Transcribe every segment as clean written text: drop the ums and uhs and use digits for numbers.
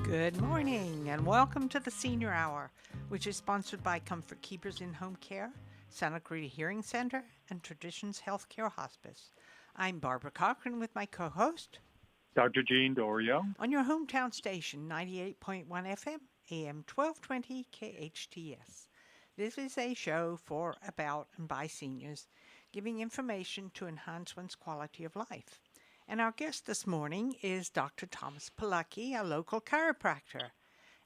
Good morning and welcome to the Senior Hour, which is sponsored by Comfort Keepers in Home Care, Santa Cruz Hearing Center, and Traditions Healthcare Hospice. I'm Barbara Cochran with my co-host Dr. Jean Dorio. on your hometown station, 98.1 FM, AM 1220 KHTS. This is a show for, about, and by seniors, giving information to enhance one's quality of life. And our guest this morning is Dr. Thomas Polucki, a local chiropractor.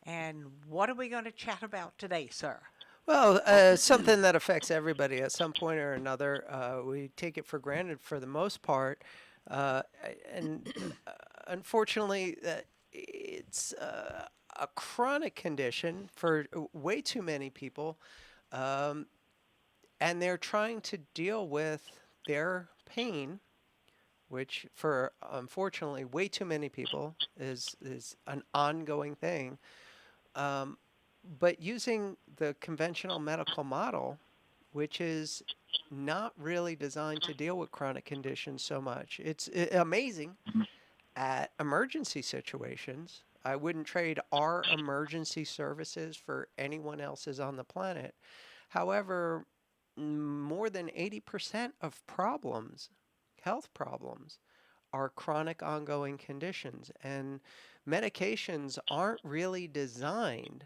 And what are we going to chat about today, sir? Well, something that affects everybody at some point or another. We take it for granted for the most part. Uh, and unfortunately, it's a chronic condition for way too many people. Um, and they're trying to deal with their pain, which for unfortunately way too many people is an ongoing thing. Um, but using the conventional medical model, which is not really designed to deal with chronic conditions so much. It's amazing at emergency situations. I wouldn't trade our emergency services for anyone else's on the planet. However, more than 80% of problems, health problems, are chronic ongoing conditions. And medications aren't really designed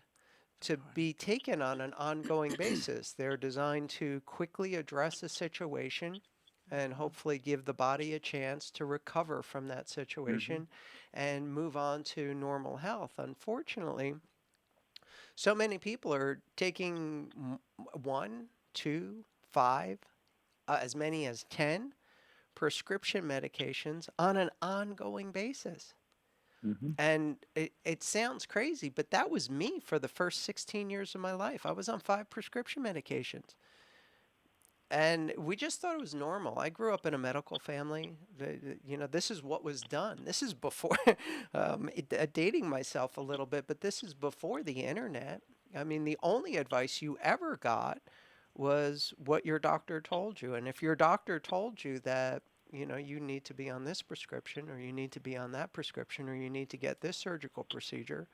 to be taken on an ongoing basis. They're designed to quickly address a situation and hopefully give the body a chance to recover from that Mm-hmm. situation and move on to normal health. Unfortunately, so many people are taking one, two, five, as many as 10 prescription medications on an ongoing basis. Mm-hmm. And it sounds crazy, but that was me for the first 16 years of my life. I was on 5 prescription medications. And we just thought it was normal. I grew up in a medical family. This is what was done. This is before, dating myself a little bit, but this is before the internet. I mean, the only advice you ever got was what your doctor told you. And if your doctor told you that, you need to be on this prescription or you need to be on that prescription or you need to get this surgical procedure,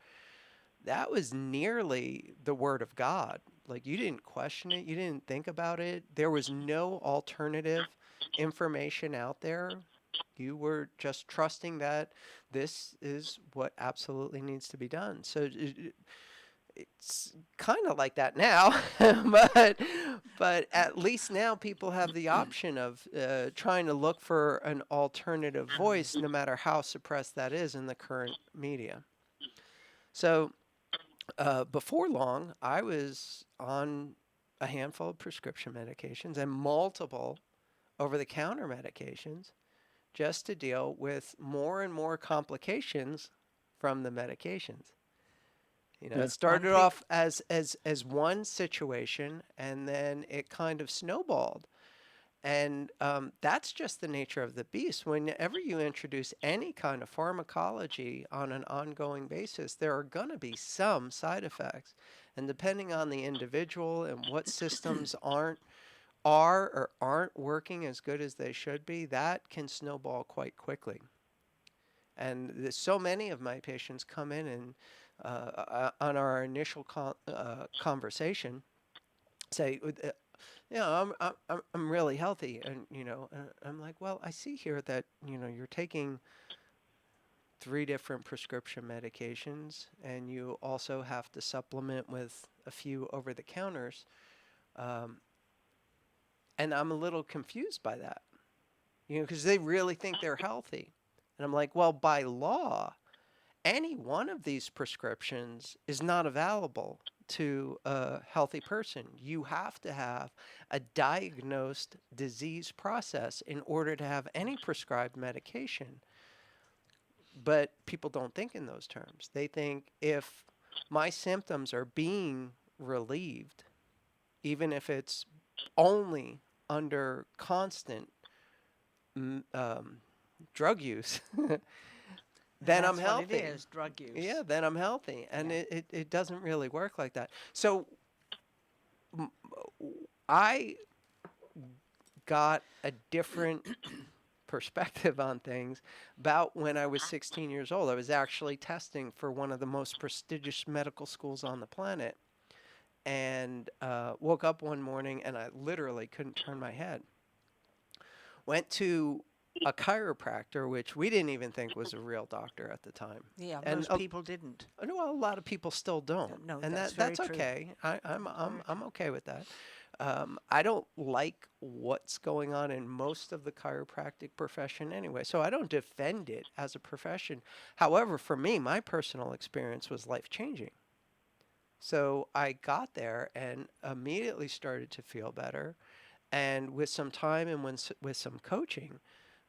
that was nearly the word of God. Like you didn't question it, you didn't think about it. There was no alternative information out there. You were just trusting that this is what absolutely needs to be done. So it's kind of like that now, but at least now people have the option of trying to look for an alternative voice, no matter how suppressed that is in the current media. So before long, I was on a handful of prescription medications and multiple over-the-counter medications just to deal with more and more complications from the medications. Yeah. It started off as one situation, and then it kind of snowballed. And that's just the nature of the beast. Whenever you introduce any kind of pharmacology on an ongoing basis, there are going to be some side effects. And depending on the individual and what systems are or aren't working as good as they should be, that can snowball quite quickly. And so many of my patients come in and on our initial conversation say, I'm really healthy, and I'm like, well, I see here that you're taking 3 different prescription medications, and you also have to supplement with a few over the counters, um, and I'm a little confused by that, because they really think they're healthy, and I'm like, well, by law, any one of these prescriptions is not available to a healthy person. You have to have a diagnosed disease process in order to have any prescribed medication. But people don't think in those terms. They think if my symptoms are being relieved, even if it's only under constant um, drug use, And then I'm that's what it healthy. is, drug Yeah, use. then I'm healthy. And Yeah. it doesn't really work like that. So I got a different perspective on things. About when I was 16 years old, I was actually testing for one of the most prestigious medical schools on the planet, and woke up one morning and I literally couldn't turn my head. Went to a chiropractor, which we didn't even think was a real doctor at the time. Yeah, And most people didn't. well, a lot of people still don't, No, and that's very that's true. okay. Very I'm true. okay with that. I don't like what's going on in most of the chiropractic profession anyway, so I don't defend it as a profession. However, for me, my personal experience was life changing. So I got there and immediately started to feel better. And with some time and with some coaching,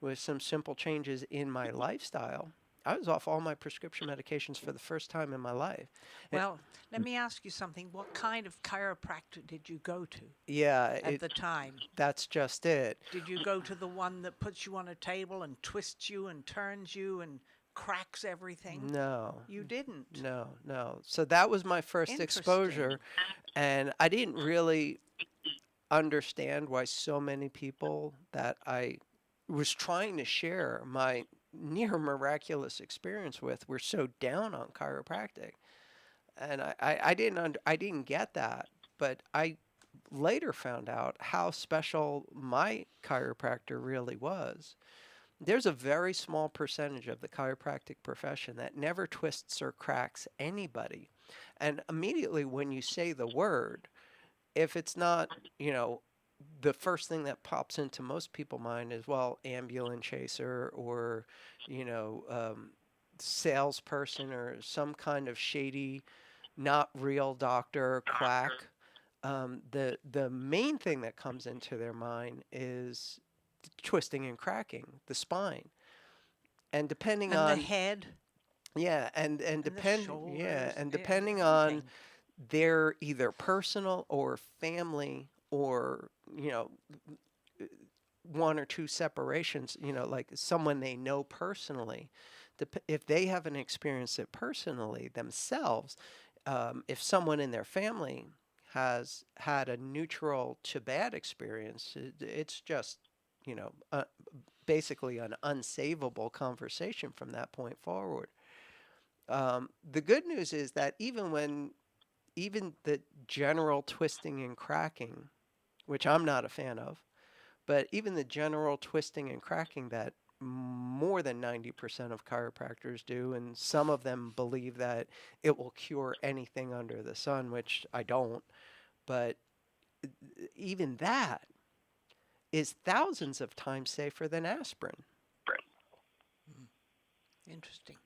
with some simple changes in my lifestyle, I was off all my prescription medications for the first time in my life. And Well, let me ask you something. What kind of chiropractor did you go to yeah, at the time? that's just it. Did you go to the one that puts you on a table and twists you and turns you and cracks everything? No, You didn't. no. So that was my first exposure, Interesting. and I didn't really understand why so many people that I was trying to share my near miraculous experience with were so down on chiropractic. And I didn't get that, but I later found out how special my chiropractor really was. There's a very small percentage of the chiropractic profession that never twists or cracks anybody. And immediately when you say the word, if it's not, you know, the first thing that pops into most people's mind is, well, ambulance chaser or, you know, salesperson or some kind of shady, not real doctor, quack. The main thing that comes into their mind is twisting and cracking the spine, and depending And the on head yeah, and the and shoulders, depending on everything. their either personal or family or you know one or two separations, you know, like someone they know personally, if they haven't experienced it personally themselves, if someone in their family has had a neutral to bad experience, it's just, you know, basically an unsavable conversation from that point forward. The good news is that even the general twisting and cracking, which I'm not a fan of, but even the general twisting and cracking that more than 90% of chiropractors do, and some of them believe that it will cure anything under the sun, which I don't, but even that is thousands of times safer than aspirin. Interesting.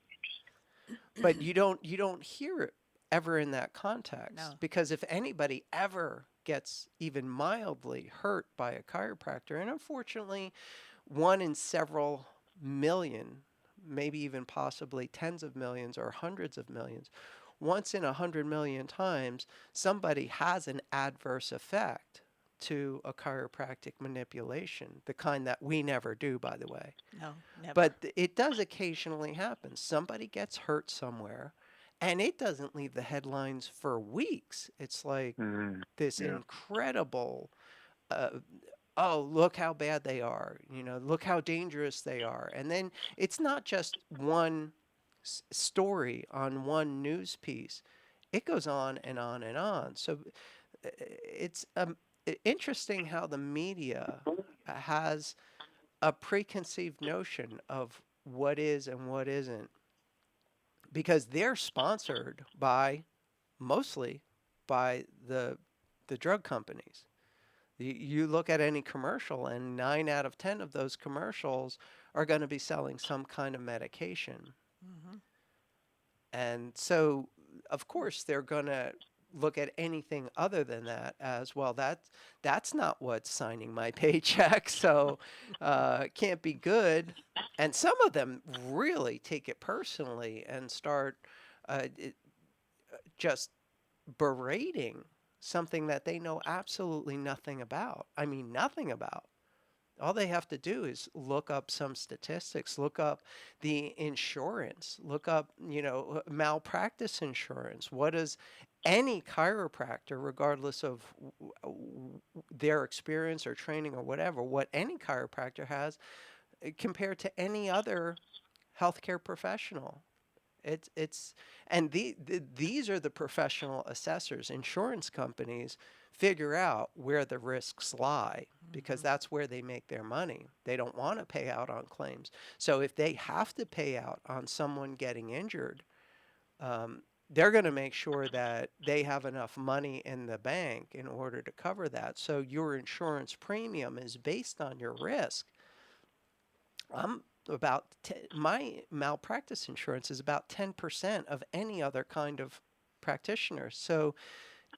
But you don't hear it ever in that context No. because if anybody ever gets even mildly hurt by a chiropractor, and unfortunately one in several million, maybe even possibly tens of millions or hundreds of millions, once in 100 million times, somebody has an adverse effect to a chiropractic manipulation, the kind that we never do, by the way. No, never. But it does occasionally happen. Somebody gets hurt somewhere, and it doesn't leave the headlines for weeks. It's like this Yeah. incredible uh, oh, look how bad they are, you know, look how dangerous they are. And then it's not just one story on one news piece, it goes on and on and on. So it's interesting how the media has a preconceived notion of what is and what isn't because they're sponsored by mostly by the drug companies. You look at any commercial, and 9 out of 10 of those commercials are going to be selling some kind of medication. Hmm. And so, of course, they're going to look at anything other than that as well. That's not what's signing my paycheck, so it can't be good. And some of them really take it personally and start just berating something that they know absolutely nothing about. I mean, nothing about. All they have to do is look up some statistics, look up the insurance, look up, you know, malpractice insurance. What does any chiropractor, regardless of their experience or training or whatever, what any chiropractor has compared to any other healthcare professional. It's and these are the professional assessors. Insurance companies figure out where the risks lie because that's where they make their money. They don't want to pay out on claims. So if they have to pay out on someone getting injured, they're going to make sure that they have enough money in the bank in order to cover that. So your insurance premium is based on your risk. My malpractice insurance is about 10% of any other kind of practitioner. So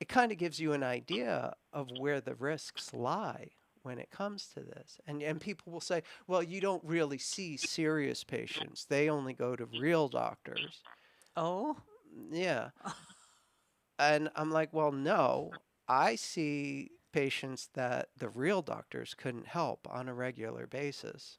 it kind of gives you an idea of where the risks lie when it comes to this. And people will say, well, you don't really see serious patients. They only go to real doctors. Oh, Yeah. And I'm like, well, no, I see patients that the real doctors couldn't help on a regular basis.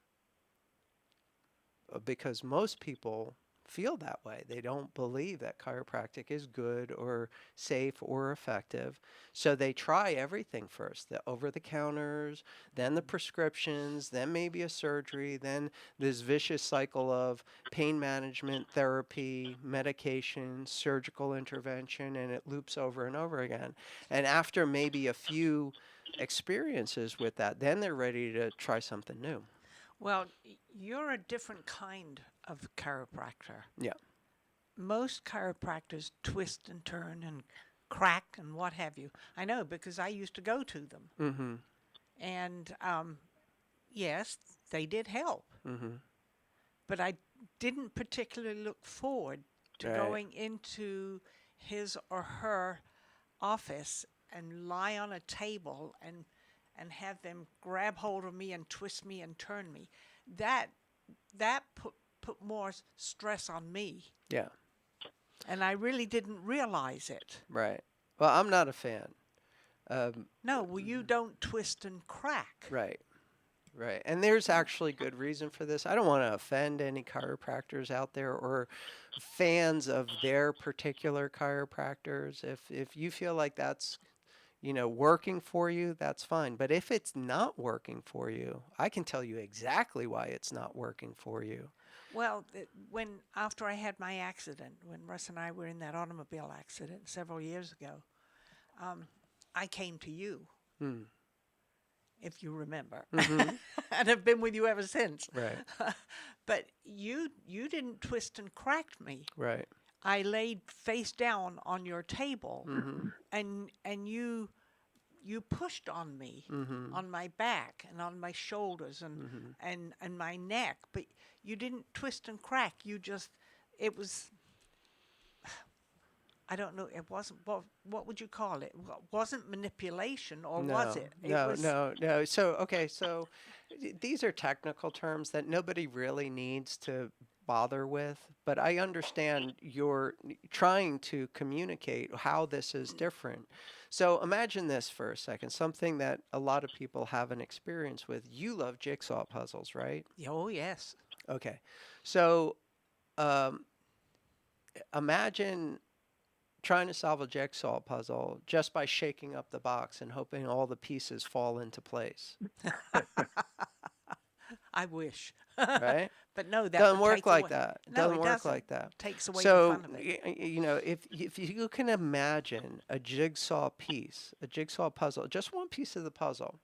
Because most people feel that way. They don't believe that chiropractic is good or safe or effective. So they try everything first, the over the counters, then the prescriptions, then maybe a surgery, then this vicious cycle of pain management, therapy, medication, surgical intervention, and it loops over and over again. And after maybe a few experiences with that, then they're ready to try something new. well, you're a different kind of chiropractor. Yeah. Most chiropractors twist and turn and crack and what have you. I know because I used to go to them. Mm-hmm. And yes, they did help. Mm-hmm. But I didn't particularly look forward to Right. going into his or her office and lie on a table and have them grab hold of me and twist me and turn me. That that put more stress on me, Yeah. and I really didn't realize it. Right. Well, I'm not a fan. No, well, you don't twist and crack. Right. Right. And there's actually good reason for this. I don't want to offend any chiropractors out there or fans of their particular chiropractors. If you feel like that's, working for you, that's fine. But if it's not working for you, I can tell you exactly why it's not working for you. Well, when after I had my accident, when Russ and I were in that automobile accident several years ago, I came to you, Hmm. if you remember, Mm-hmm. and have been with you ever since. Right. But you didn't twist and crack me. Right. I laid face down on your table, Mm-hmm. and you pushed on me, Mm-hmm. on my back and on my shoulders Mm-hmm. and my neck, but you didn't twist and crack. It was, I don't know, it wasn't, what would you call it? Wasn't manipulation, or was No, it? It no, was, no, no. So these are technical terms that nobody really needs to bother with, but I understand you're trying to communicate how this is different. So imagine this for a second, something that a lot of people haven't experienced with. You love jigsaw puzzles, right? oh yes. Okay. So um, imagine trying to solve a jigsaw puzzle just by shaking up the box and hoping all the pieces fall into place, I wish. right? But no, that Doesn't would work take like away. that. No, Doesn't it work doesn't. like that. Takes away the So, fun of it. if you can imagine a jigsaw piece, a jigsaw puzzle, just one piece of the puzzle,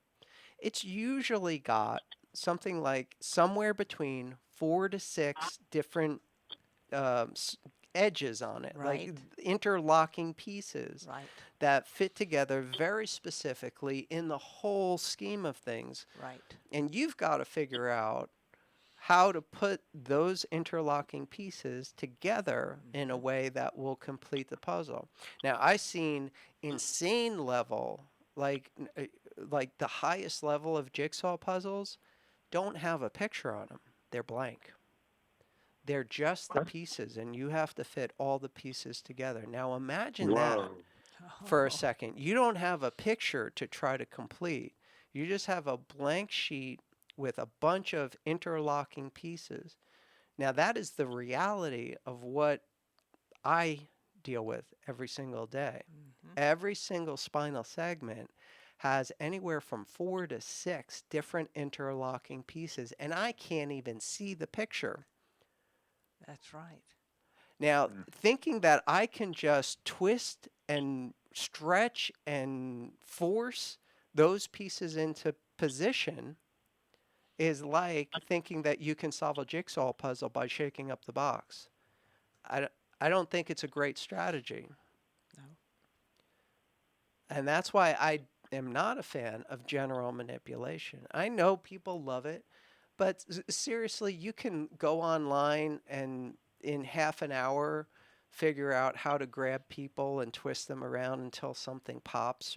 it's usually got something like somewhere between 4 to 6 different um, s- edges on it, like Right. interlocking pieces Right. that fit together very specifically in the whole scheme of things. Right. And you've got to figure out how to put those interlocking pieces together in a way that will complete the puzzle. Now, I've seen insane level, like like the highest level of jigsaw puzzles don't have a picture on them. They're blank. They're just the pieces, and you have to fit all the pieces together. Now, imagine that Whoa. for a second. You don't have a picture to try to complete. You just have a blank sheet with a bunch of interlocking pieces. Now, that is the reality of what I deal with every single day. Mhm. Every single spinal segment has anywhere from 4 to 6 different interlocking pieces, and I can't even see the picture. That's right. Now, thinking that I can just twist and stretch and force those pieces into position is like thinking that you can solve a jigsaw puzzle by shaking up the box. I don't think it's a great strategy. No. And that's why I am not a fan of general manipulation. I know people love it, but seriously, you can go online and in half an hour figure out how to grab people and twist them around until something pops.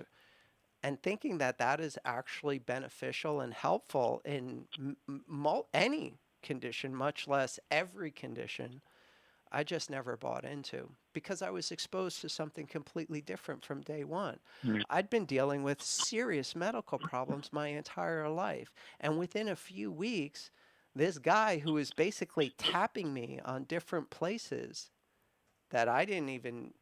And thinking that that is actually beneficial and helpful in any condition, much less every condition, I just never bought into because I was exposed to something completely different from day one. I'd been dealing with serious medical problems my entire life. And within a few weeks, this guy who was basically tapping me on different places that I didn't even,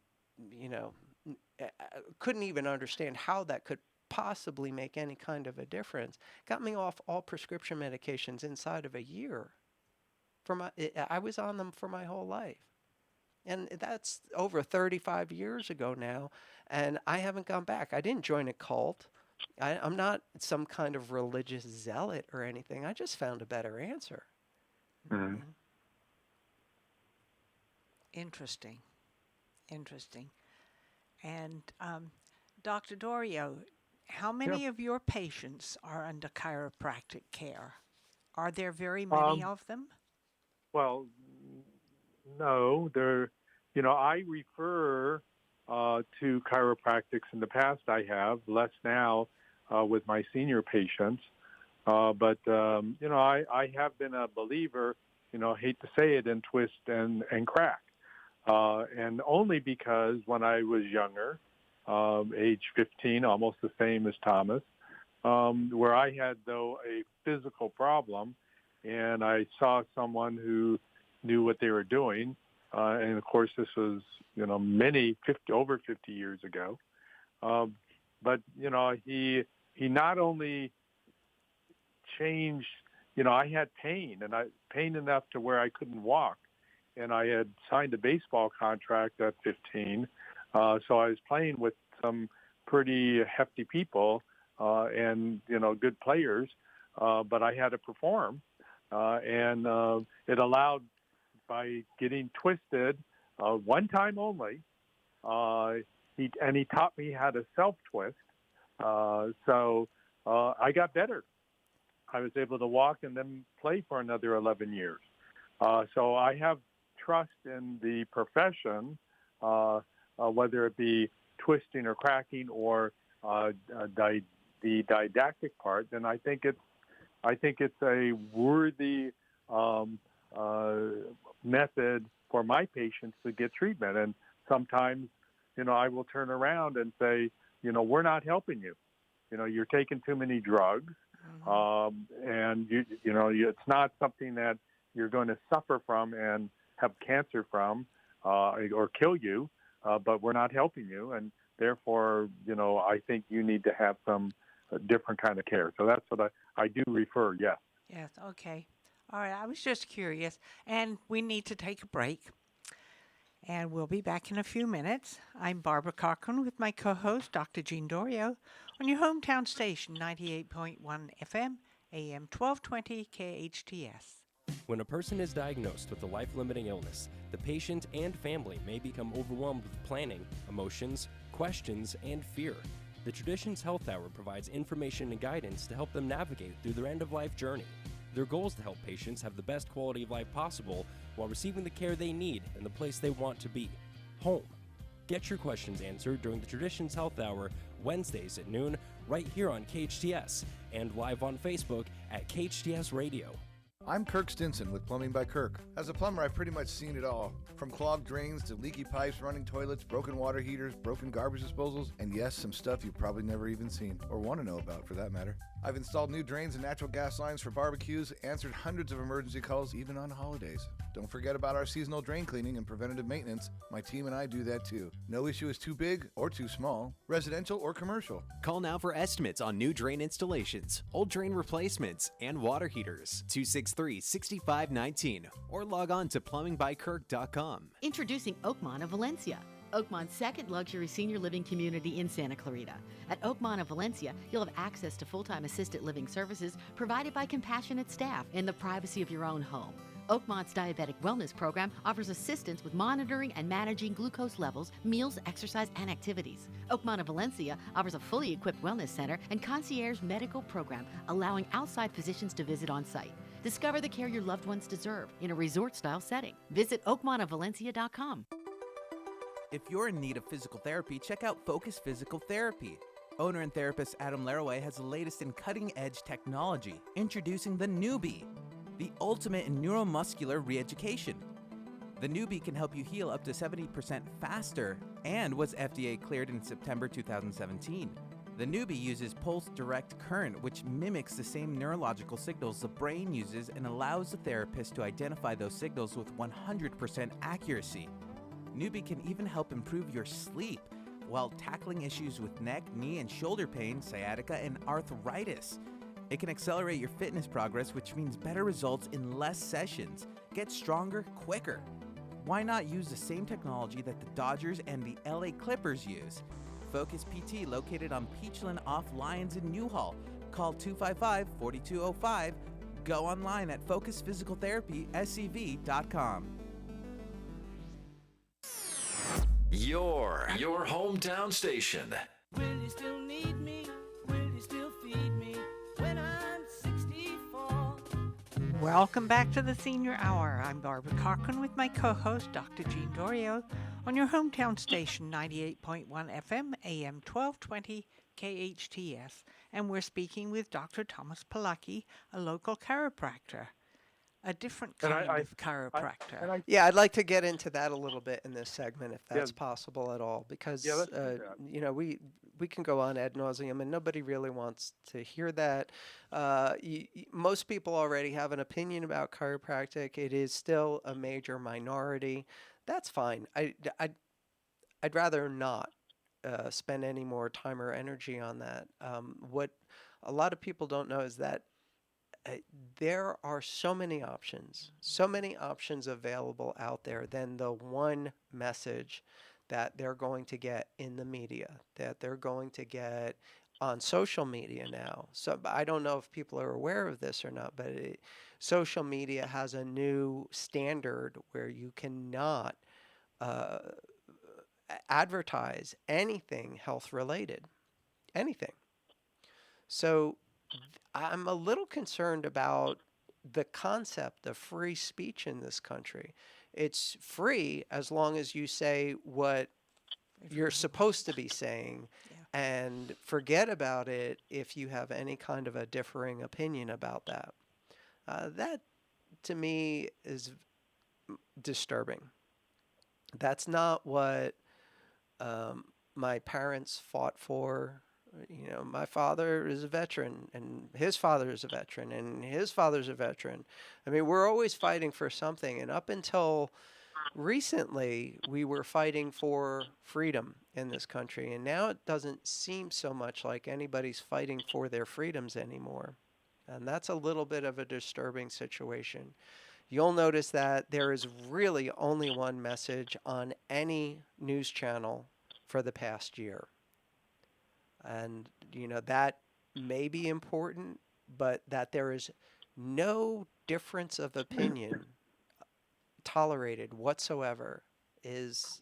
couldn't even understand how that could possibly make any kind of a difference, got me off all prescription medications inside of a year. I was on them for my whole life. And that's over 35 years ago now, and I haven't gone back. I didn't join a cult. I'm not some kind of religious zealot or anything. I just found a better answer. Mm-hmm. Interesting. And Dr. Dorio, how many of your patients are under chiropractic care? Are there very many of them? Well, no, I refer to chiropractics in the past. I have less now with my senior patients, but I have been a believer. Hate to say it, in twist and crack, and only because when I was younger, age 15, almost the same as Thomas, where I had though a physical problem, and I saw someone who knew what they were doing. And of course, this was, over 50 years ago. But, he not only changed, I had pain enough to where I couldn't walk. And I had signed a baseball contract at 15. So I was playing with some pretty hefty people and, good players. But I had to perform. And it allowed, by getting twisted one time only, he taught me how to self-twist. So I got better. I was able to walk and then play for another 11 years. So I have trust in the profession, whether it be twisting or cracking or the didactic part. And I think it's a worthy method for my patients to get treatment. And sometimes, I will turn around and say, we're not helping you. You're taking too many drugs, and it's not something that you're going to suffer from and have cancer from or kill you, but we're not helping you, and therefore, I think you need to have some different kind of care. So that's what I do refer, yes. Yes, okay. All right, I was just curious, and we need to take a break. And we'll be back in a few minutes. I'm Barbara Cochran with my co-host, Dr. Jean Dorio, on your hometown station, 98.1 FM, AM 1220 KHTS. When a person is diagnosed with a life-limiting illness, the patient and family may become overwhelmed with planning, emotions, questions, and fear. The Traditions Health Hour provides information and guidance to help them navigate through their end-of-life journey. Their goal is to help patients have the best quality of life possible while receiving the care they need in the place they want to be, home. Get your questions answered during the Traditions Health Hour, Wednesdays at noon, right here on KHTS, and live on Facebook at KHTS Radio. I'm Kirk Stinson with Plumbing by Kirk. As a plumber, I've pretty much seen it all. From clogged drains to leaky pipes, running toilets, broken water heaters, broken garbage disposals, and yes, some stuff you've probably never even seen, or want to know about for that matter. I've installed new drains and natural gas lines for barbecues, answered hundreds of emergency calls, even on holidays. Don't forget about our seasonal drain cleaning and preventative maintenance. My team and I do that too. No issue is too big or too small, residential or commercial. Call now for estimates on new drain installations, old drain replacements, and water heaters. 263-6519 or log on to plumbingbykirk.com. Introducing Oakmont of Valencia, Oakmont's second luxury senior living community in Santa Clarita. At Oakmont of Valencia, you'll have access to full-time assisted living services provided by compassionate staff in the privacy of your own home. Oakmont's Diabetic Wellness Program offers assistance with monitoring and managing glucose levels, meals, exercise, and activities. Oakmont of Valencia offers a fully equipped wellness center and concierge medical program, allowing outside physicians to visit on site. Discover the care your loved ones deserve in a resort-style setting. Visit oakmontofvalencia.com. If you're in need of physical therapy, check out Focus Physical Therapy. Owner and therapist Adam Laraway has the latest in cutting-edge technology, introducing the Newbie, the ultimate in neuromuscular re-education. The Newbie can help you heal up to 70% faster and was FDA cleared in September 2017. The Newbie uses pulse direct current, which mimics the same neurological signals the brain uses and allows the therapist to identify those signals with 100% accuracy. Newbie can even help improve your sleep while tackling issues with neck, knee, and shoulder pain, sciatica, and arthritis. It can accelerate your fitness progress, which means better results in less sessions. Get stronger quicker. Why not use the same technology that the Dodgers and the LA Clippers use? Focus PT, located on Peachland off Lyons in Newhall. Call 255-4205. Go online at focusphysicaltherapyscv.com. Your hometown station. Will you still need me? Will you still feed me when I'm 64? Welcome back to the Senior Hour. I'm Barbara Cochran with my co-host, Dr. Jean Dorio, on your hometown station, 98.1 FM, AM 1220, KHTS. And we're speaking with Dr. Thomas Polucki, a local chiropractor. A different kind of chiropractor. I'd like to get into that a little bit in this segment, if that's possible at all, because we can go on ad nauseum, and nobody really wants to hear that. Most people already have an opinion about chiropractic. It is still a major minority. That's fine. I'd rather not spend any more time or energy on that. What a lot of people don't know is that there are so many options available out there than the one message that they're going to get in the media, that they're going to get on social media now. So I don't know if people are aware of this or not, but social media has a new standard where you cannot advertise anything health related, anything. So I'm a little concerned about the concept of free speech in this country. It's free as long as you say what you're supposed to be saying, and forget about it if you have any kind of a differing opinion about that. That, to me, is disturbing. That's not what my parents fought for. You know, my father is a veteran, and his father is a veteran, and his father's a veteran. I mean, we're always fighting for something. And up until recently, we were fighting for freedom in this country. And now it doesn't seem so much like anybody's fighting for their freedoms anymore. And that's a little bit of a disturbing situation. You'll notice that there is really only one message on any news channel for the past year. And, you know, that may be important, but that there is no difference of opinion tolerated whatsoever is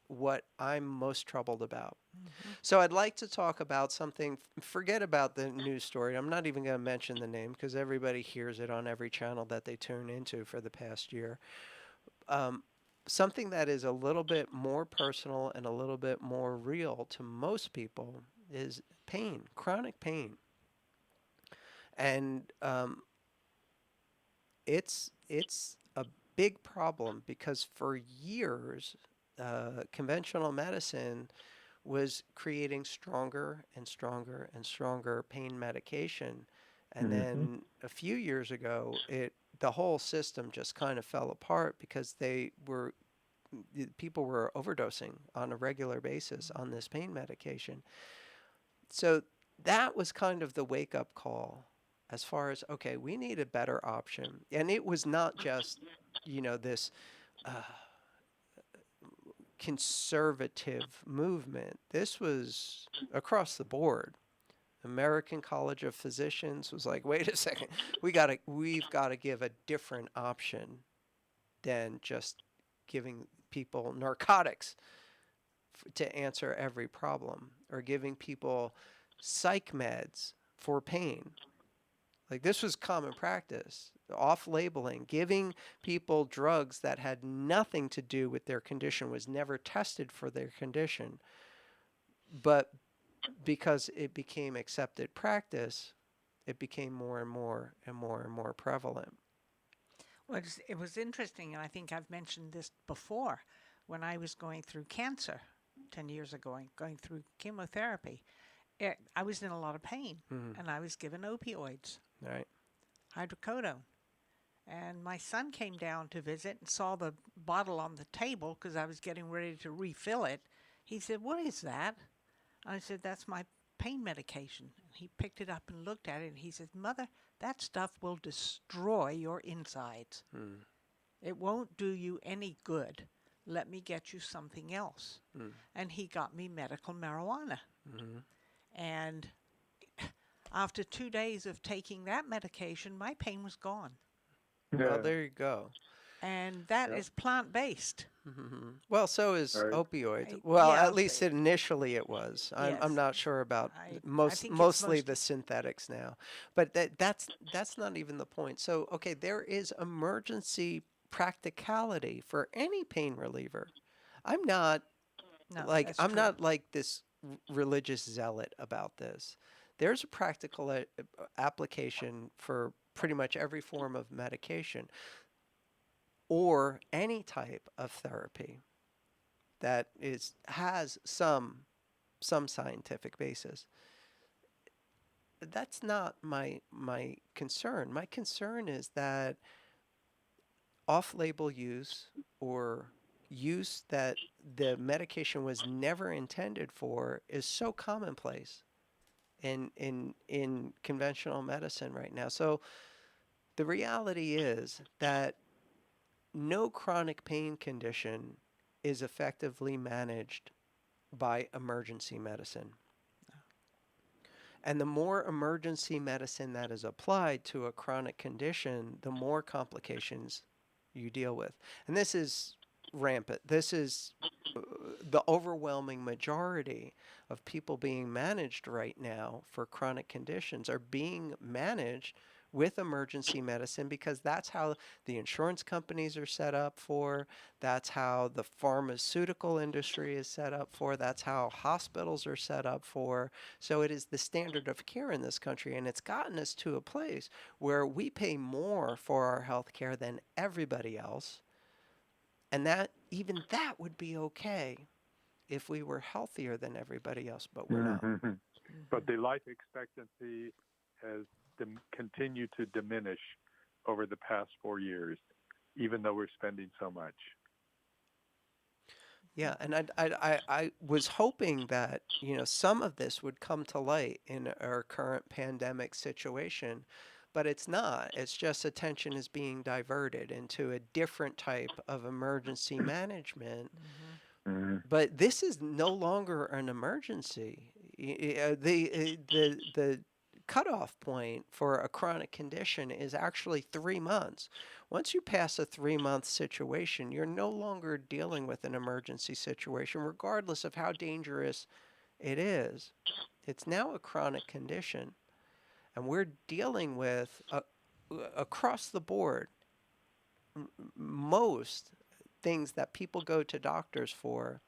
what I'm most troubled about. Mm-hmm. So I'd like to talk about something. Forget about the news story. I'm not even going to mention the name because everybody hears it on every channel that they tune into for the past year. Something that is a little bit more personal and a little bit more real to most people is pain, chronic pain. And it's a big problem because for years, conventional medicine was creating stronger and stronger and stronger pain medication, and Mm-hmm. then a few years ago, the whole system just kind of fell apart because people were overdosing on a regular basis on this pain medication. So that was kind of the wake up call as far as, okay, we need a better option. And it was not just, this uh, conservative movement. This was across the board. American College of Physicians was like, wait a second, we've got to give a different option than just giving people narcotics to answer every problem, or giving people psych meds for pain. Like, this was common practice, off labeling, giving people drugs that had nothing to do with their condition, was never tested for their condition. But because it became accepted practice, it became more and more and more and more prevalent. Well, it was interesting, and I think I've mentioned this before. When I was going through cancer 10 years ago, going through chemotherapy, I was in a lot of pain, and I was given opioids, Right. hydrocodone. And my son came down to visit and saw the bottle on the table because I was getting ready to refill it. He said, "What is that?" I said, "That's my pain medication." And he picked it up and looked at it, and he said, "Mother, that stuff will destroy your insides. It won't do you any good. Let me get you something else." And he got me medical marijuana. And after 2 days of taking that medication, my pain was gone. Well, there you go. And that is plant-based. Well, so is Right. opioids. Well, Yeah, at least initially it was. I'm yes. not sure about I think it's mostly the synthetics now, but that's not even the point. So, okay, there is emergency practicality for any pain reliever. I'm not No, like that's I'm true. not like this religious zealot about this. There's a practical application for pretty much every form of medication or any type of therapy that has some scientific basis. That's not my concern. My concern is that off-label use, or use that the medication was never intended for, is so commonplace in conventional medicine right now. So the reality is that no chronic pain condition is effectively managed by emergency medicine. And the more emergency medicine that is applied to a chronic condition, the more complications you deal with. And this is rampant. This is the overwhelming majority of people being managed right now for chronic conditions are being managed with emergency medicine, because that's how the insurance companies are set up for, that's how the pharmaceutical industry is set up for, that's how hospitals are set up for. So it is the standard of care in this country, and it's gotten us to a place where we pay more for our health care than everybody else. And even that would be okay if we were healthier than everybody else, but we're not. But the life expectancy has continued to diminish over the past 4 years, even though we're spending so much. Yeah, and I was hoping that, some of this would come to light in our current pandemic situation, but it's not. It's just attention is being diverted into a different type of emergency management. But this is no longer an emergency. The cutoff point for a chronic condition is actually 3 months. Once you pass a 3-month situation, you're no longer dealing with an emergency situation, regardless of how dangerous it is. It's now a chronic condition. And we're dealing with, across the board, most things that people go to doctors for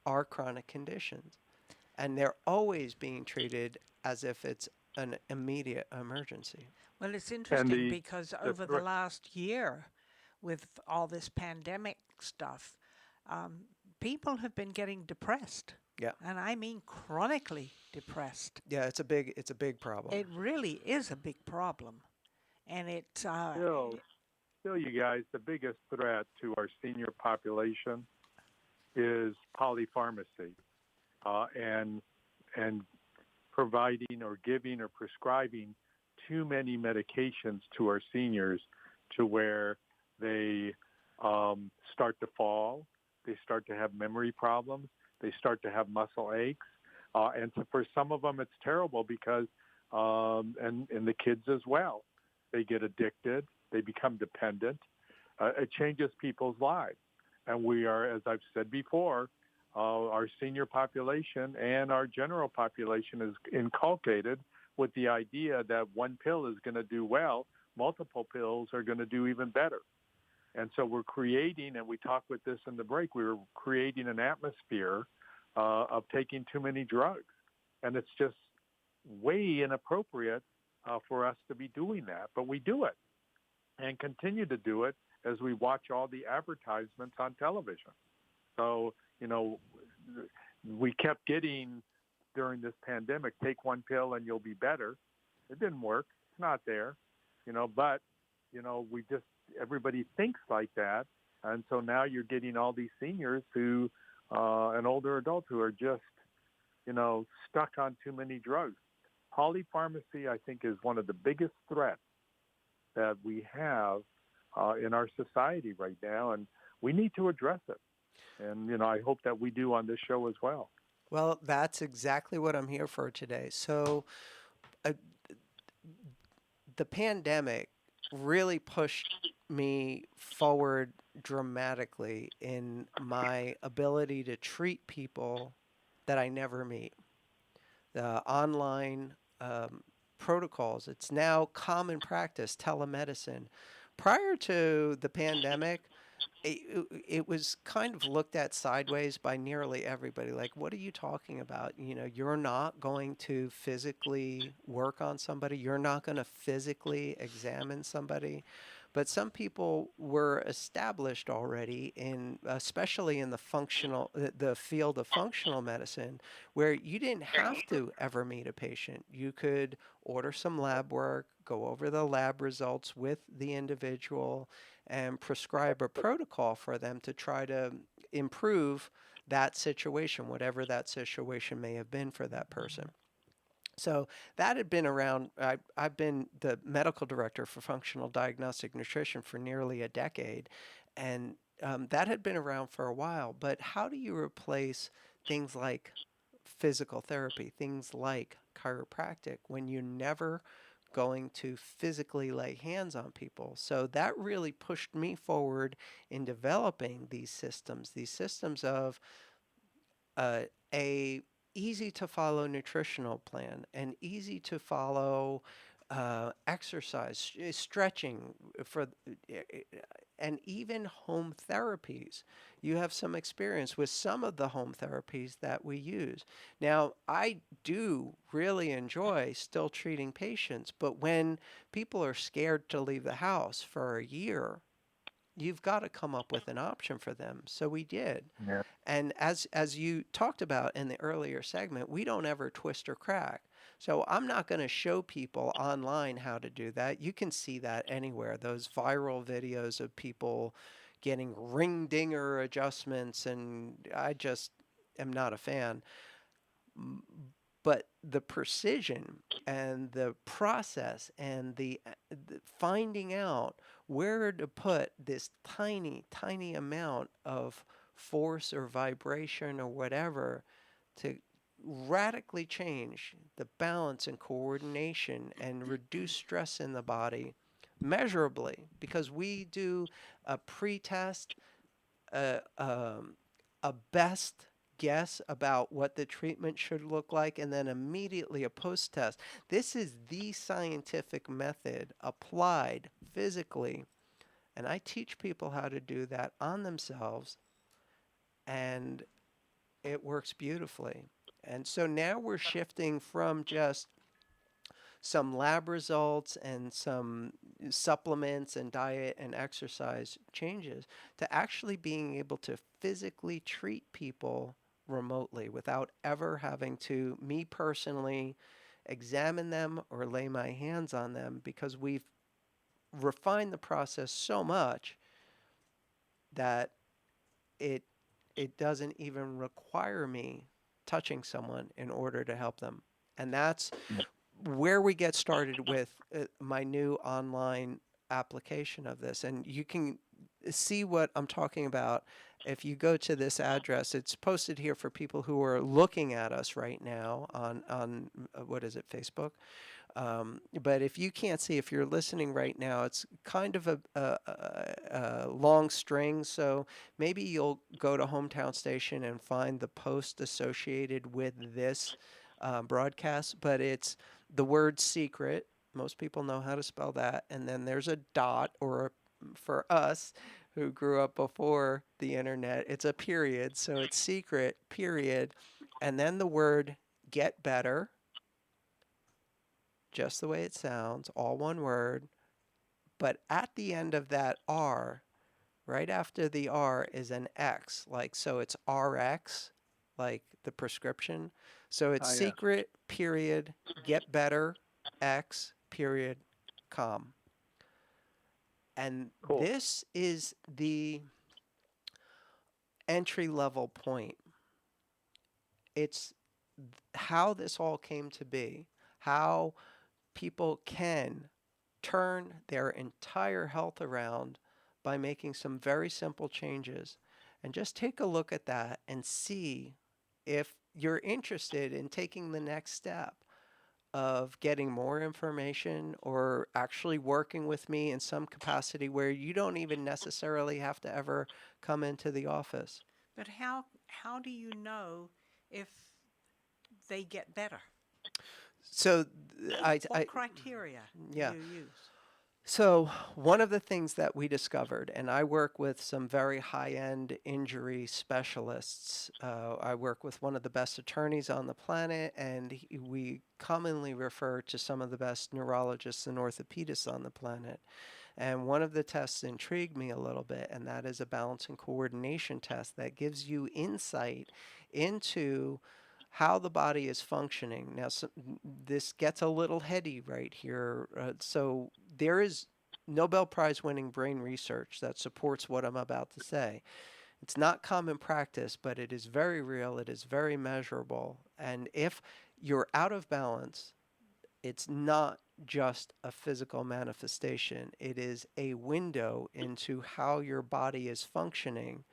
are chronic conditions. And they're always being treated as if it's an immediate emergency. Well, it's And interesting because the over the threat. last year, with all this pandemic stuff, um, people have been getting depressed, Yeah. and I mean chronically depressed. Yeah, it's a big problem. It really is a big problem, and Still, still, you guys, the biggest threat to our senior population is polypharmacy, and providing or giving or prescribing too many medications to our seniors to where they start to fall, they start to have memory problems, they start to have muscle aches, and so for some of them it's terrible because and the kids as well, they get addicted, they become dependent. It changes people's lives, and we are, as I've said before, our senior population and our general population is inculcated with the idea that one pill is going to do well, multiple pills are going to do even better. And so we're creating, and we talked with this in the break, we were creating an atmosphere of taking too many drugs. And it's just way inappropriate for us to be doing that. But we do it and continue to do it as we watch all the advertisements on television. So, we kept getting during this pandemic, take one pill and you'll be better. It didn't work. It's not there, but, we just, everybody thinks like that. And so now you're getting all these seniors who, and older adults who are just, stuck on too many drugs. Polypharmacy, I think, is one of the biggest threats that we have in our society right now, and we need to address it. And, I hope that we do on this show as well. Well, that's exactly what I'm here for today. So, uh, the pandemic really pushed me forward dramatically in my ability to treat people that I never meet. The online protocols, it's now common practice, telemedicine. Prior to the pandemic, it was kind of looked at sideways by nearly everybody. Like, what are you talking about? You're not going to physically work on somebody. You're not going to physically examine somebody. But some people were established already especially in the field of functional medicine, where you didn't have to ever meet a patient. You could order some lab work, go over the lab results with the individual, and prescribe a protocol for them to try to improve that situation, whatever that situation may have been for that person. So that had been around. I've been the medical director for functional diagnostic nutrition for nearly a decade, and that had been around for a while. But how do you replace things like physical therapy, things like chiropractic, when you're never going to physically lay hands on people? So that really pushed me forward in developing these systems of a easy to follow nutritional plan, an easy to follow exercise, stretching and even home therapies. You have some experience with some of the home therapies that we use. Now, I do really enjoy still treating patients, but when people are scared to leave the house for a year, you've got to come up with an option for them. So we did. Yeah. And as you talked about in the earlier segment, we don't ever twist or crack. So I'm not going to show people online how to do that. You can see that anywhere. Those viral videos of people getting ring dinger adjustments, and I just am not a fan. But the precision and the process and the finding out where to put this tiny, tiny amount of force or vibration or whatever to radically change the balance and coordination and reduce stress in the body measurably, because we do a pre-test, a best guess about what the treatment should look like, and then immediately a post test. This is the scientific method applied physically, and I teach people how to do that on themselves, and it works beautifully. And so now we're shifting from just some lab results and some supplements and diet and exercise changes to actually being able to physically treat people remotely without ever having to, me personally, examine them or lay my hands on them, because we've refined the process so much that it it doesn't even require me touching someone in order to help them. And that's where we get started with my new online application of this. And you can see what I'm talking about if you go to this address. It's posted here for people who are looking at us right now on what is it, Facebook? But if you can't see, if you're listening right now, it's kind of a long string. So maybe you'll go to Hometown Station and find the post associated with this broadcast. But it's the word secret. Most people know how to spell that. And then there's a dot, or for us who grew up before the internet, it's a period. So it's secret, period. And then the word get better, just the way it sounds, all one word. But at the end of that R, right after the R is an X, like, so it's RX, like the prescription. So it's Yeah. secret, period, get better, X, period, com. And Cool. this is the entry level point. It's how this all came to be, how people can turn their entire health around by making some very simple changes. And just take a look at that and see if you're interested in taking the next step of getting more information or actually working with me in some capacity where you don't even necessarily have to ever come into the office. But how do you know if they get better? So What criteria yeah. do you use? So, one of the things that we discovered, and I work with some very high end injury specialists. I work with one of the best attorneys on the planet, and we commonly refer to some of the best neurologists and orthopedists on the planet. And one of the tests intrigued me a little bit, and that is a balance and coordination test that gives you insight into how the body is functioning. Now, this gets a little heady right here. So there is Nobel Prize winning brain research that supports what I'm about to say. It's not common practice, but it is very real. It is very measurable. And if you're out of balance, it's not just a physical manifestation. It is a window into how your body is functioning.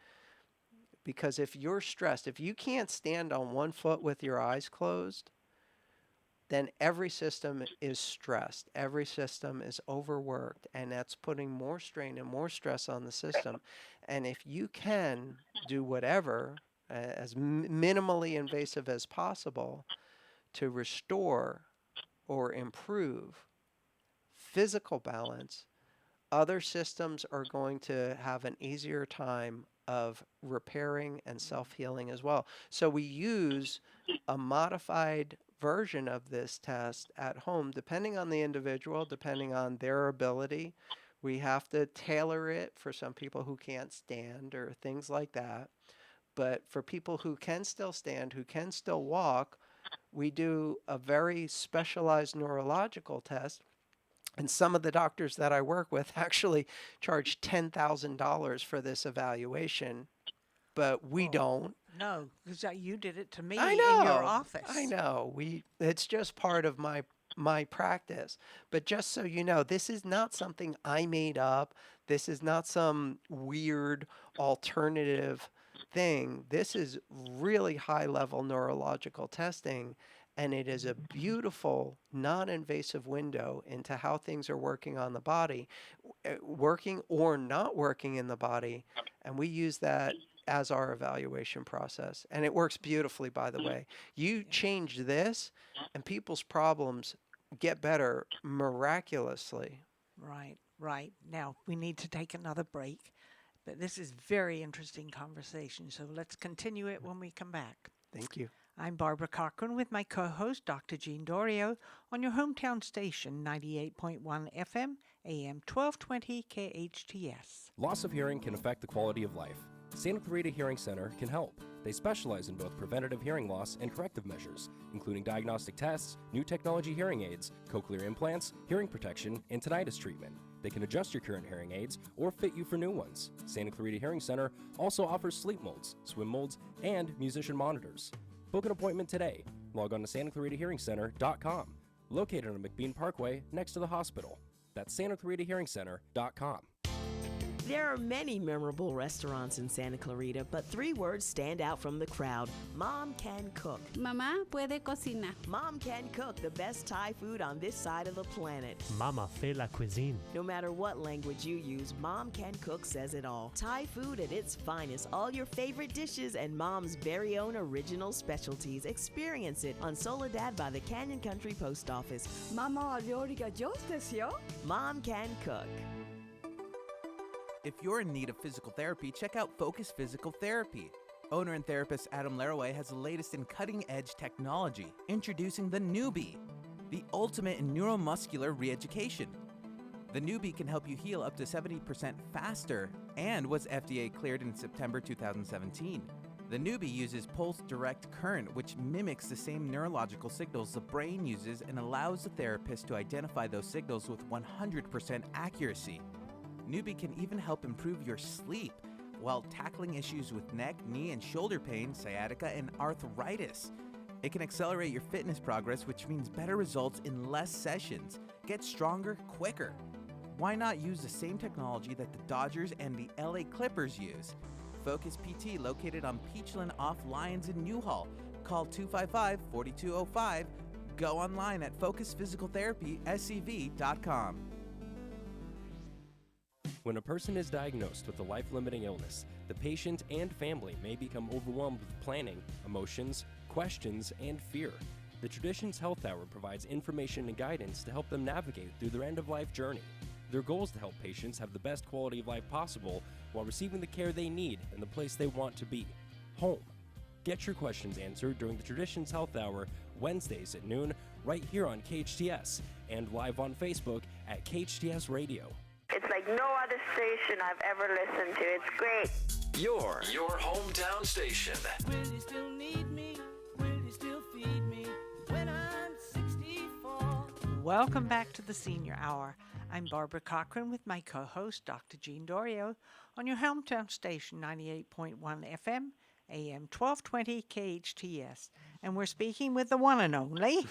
Because if you're stressed, if you can't stand on one foot with your eyes closed, then every system is stressed. Every system is overworked, and that's putting more strain and more stress on the system. And if you can do whatever, as minimally invasive as possible, to restore or improve physical balance, other systems are going to have an easier time of repairing and self-healing as well. So we use a modified version of this test at home, depending on the individual, depending on their ability. We have to tailor it for some people who can't stand or things like that. But for people who can still stand, who can still walk, we do a very specialized neurological test. And some of the doctors that I work with actually charge $10,000 for this evaluation, but we don't. No, because you did it to me I in your know. office. I know. It's just part of my practice. But just so you know, this is not something I made up. This is not some weird alternative thing. This is really high level neurological testing, and it is a beautiful non-invasive window into how things are working on the body, working or not working in the body, and we use that as our evaluation process. And it works beautifully, by the way. You change this, and people's problems get better miraculously. Right, right. Now, we need to take another break, but this is very interesting conversation, so let's continue it when we come back. Thank you. I'm Barbara Cochran with my co-host Dr. Jean Dorio on your hometown station 98.1 FM, AM 1220 KHTS. Loss of hearing can affect the quality of life. Santa Clarita Hearing Center can help. They specialize in both preventative hearing loss and corrective measures, including diagnostic tests, new technology hearing aids, cochlear implants, hearing protection, and tinnitus treatment. They can adjust your current hearing aids or fit you for new ones. Santa Clarita Hearing Center also offers sleep molds, swim molds, and musician monitors. Book an appointment today. Log on to SantaClaritaHearingCenter.com, located on McBean Parkway next to the hospital. That's SantaClaritaHearingCenter.com. There are many memorable restaurants in Santa Clarita, but 3 words stand out from the crowd. Mom can cook. Mamá puede cocinar. Mom can cook, the best Thai food on this side of the planet. Mama fait la cuisine. No matter what language you use, Mom can cook says it all. Thai food at its finest, all your favorite dishes and Mom's very own original specialties. Experience it on Soledad by the Canyon Country Post Office. Mama 요리가 좋으세요? Mom can cook. If you're in need of physical therapy, check out Focus Physical Therapy. Owner and therapist Adam Laraway has the latest in cutting-edge technology, introducing the Newbie, the ultimate in neuromuscular re-education. The Newbie can help you heal up to 70% faster and was FDA cleared in September 2017. The Newbie uses pulse direct current, which mimics the same neurological signals the brain uses and allows the therapist to identify those signals with 100% accuracy. Newbie can even help improve your sleep while tackling issues with neck, knee, and shoulder pain, sciatica, and arthritis. It can accelerate your fitness progress, which means better results in less sessions. Get stronger quicker. Why not use the same technology that the Dodgers and the LA Clippers use? Focus PT, located on Peachland off Lyons in Newhall. Call 255-4205. Go online at focusphysicaltherapyscv.com. When a person is diagnosed with a life-limiting illness, the patient and family may become overwhelmed with planning, emotions, questions, and fear. The Traditions Health Hour provides information and guidance to help them navigate through their end-of-life journey. Their goal is to help patients have the best quality of life possible while receiving the care they need in the place they want to be, home. Get your questions answered during the Traditions Health Hour Wednesdays at noon right here on KHTS and live on Facebook at KHTS Radio. It's like no other station I've ever listened to. It's great. Your hometown station. Will you still need me? Will you still feed me when I'm 64? Welcome back to the Senior Hour. I'm Barbara Cochran with my co-host Dr. Jean Dorio on your hometown station 98.1 FM, AM 1220 KHTS. And we're speaking with the one and only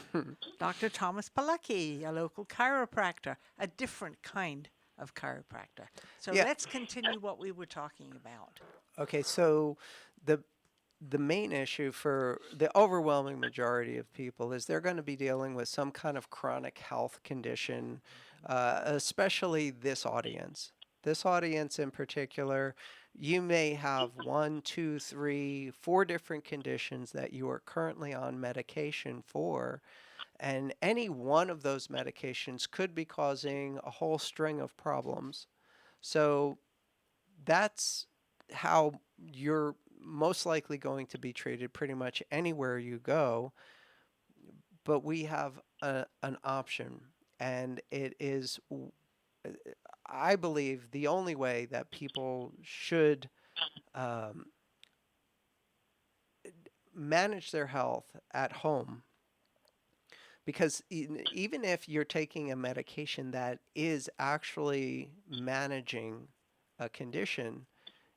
Dr. Thomas Polucki, a local chiropractor, a different kind of chiropractor. So let's continue what we were talking about. Okay, so the main issue for the overwhelming majority of people is they're going to be dealing with some kind of chronic health condition, especially this audience. This audience in particular, you may have 1, 2, 3, 4 different conditions that you are currently on medication for. And any one of those medications could be causing a whole string of problems. So that's how you're most likely going to be treated pretty much anywhere you go. But we have an option, and it is, I believe, the only way that people should manage their health at home. Because even if you're taking a medication that is actually managing a condition,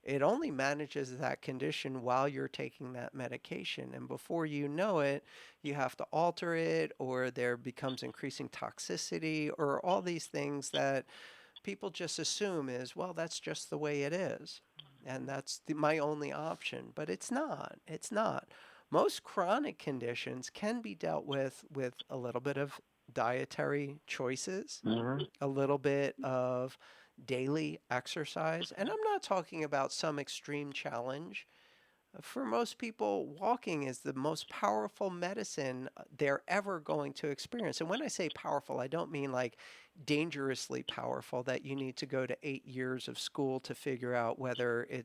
it only manages that condition while you're taking that medication. And before you know it, you have to alter it, or there becomes increasing toxicity, or all these things that people just assume is, well, that's just the way it is. And that's my only option. But it's not. It's not. Most chronic conditions can be dealt with a little bit of dietary choices, a little bit of daily exercise. And I'm not talking about some extreme challenge. For most people, walking is the most powerful medicine they're ever going to experience. And when I say powerful, I don't mean like dangerously powerful that you need to go to 8 years of school to figure out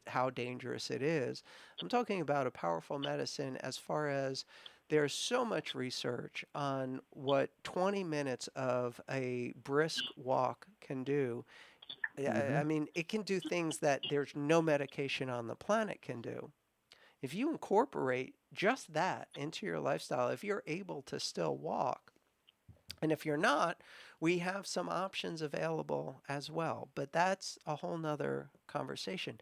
how dangerous it is. I'm talking about a powerful medicine as far as there's so much research on what 20 minutes of a brisk walk can do. I mean, it can do things that there's no medication on the planet can do. If you incorporate just that into your lifestyle, if you're able to still walk, and if you're not, we have some options available as well. But that's a whole nother conversation.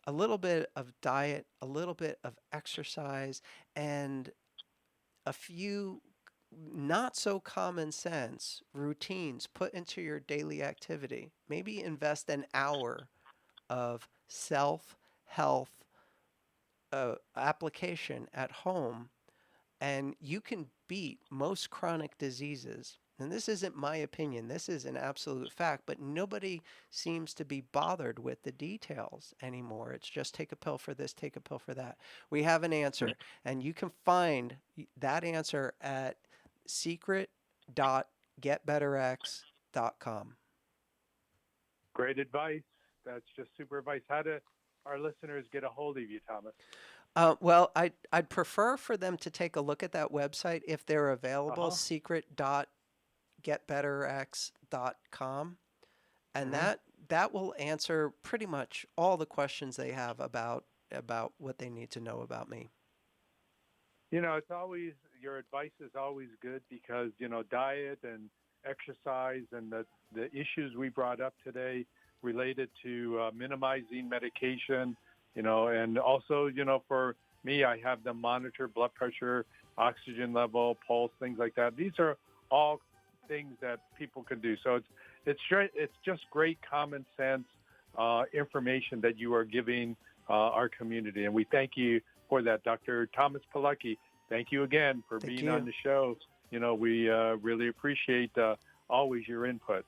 A little bit of diet, a little bit of exercise, and a few not so common sense routines put into your daily activity. Maybe invest an hour of self health application at home, and you can beat most chronic diseases. And this isn't my opinion, this is an absolute fact, but nobody seems to be bothered with the details anymore. It's just take a pill for this, take a pill for that. We have an answer, and you can find that answer at secret.getbetterx.com. Great advice. That's just super advice. How do our listeners get a hold of you, Thomas? Well, I'd prefer for them to take a look at that website if they're available, secret.getbetterx.com. And that will answer pretty much all the questions they have about what they need to know about me. It's always, your advice is always good because, diet and exercise and the issues we brought up today related to minimizing medication, and also, for me, I have them monitor blood pressure, oxygen level, pulse, things like that. These are all things that people can do. So it's just great common sense information that you are giving our community. And we thank you for that, Dr. Thomas Polucki. Thank you again for being on the show. We really appreciate always your input.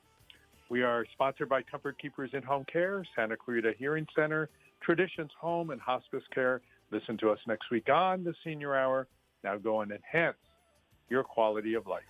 We are sponsored by Comfort Keepers in-Home Care, Santa Clarita Hearing Center, Traditions Home and Hospice Care. Listen to us next week on the Senior Hour. Now go and enhance your quality of life.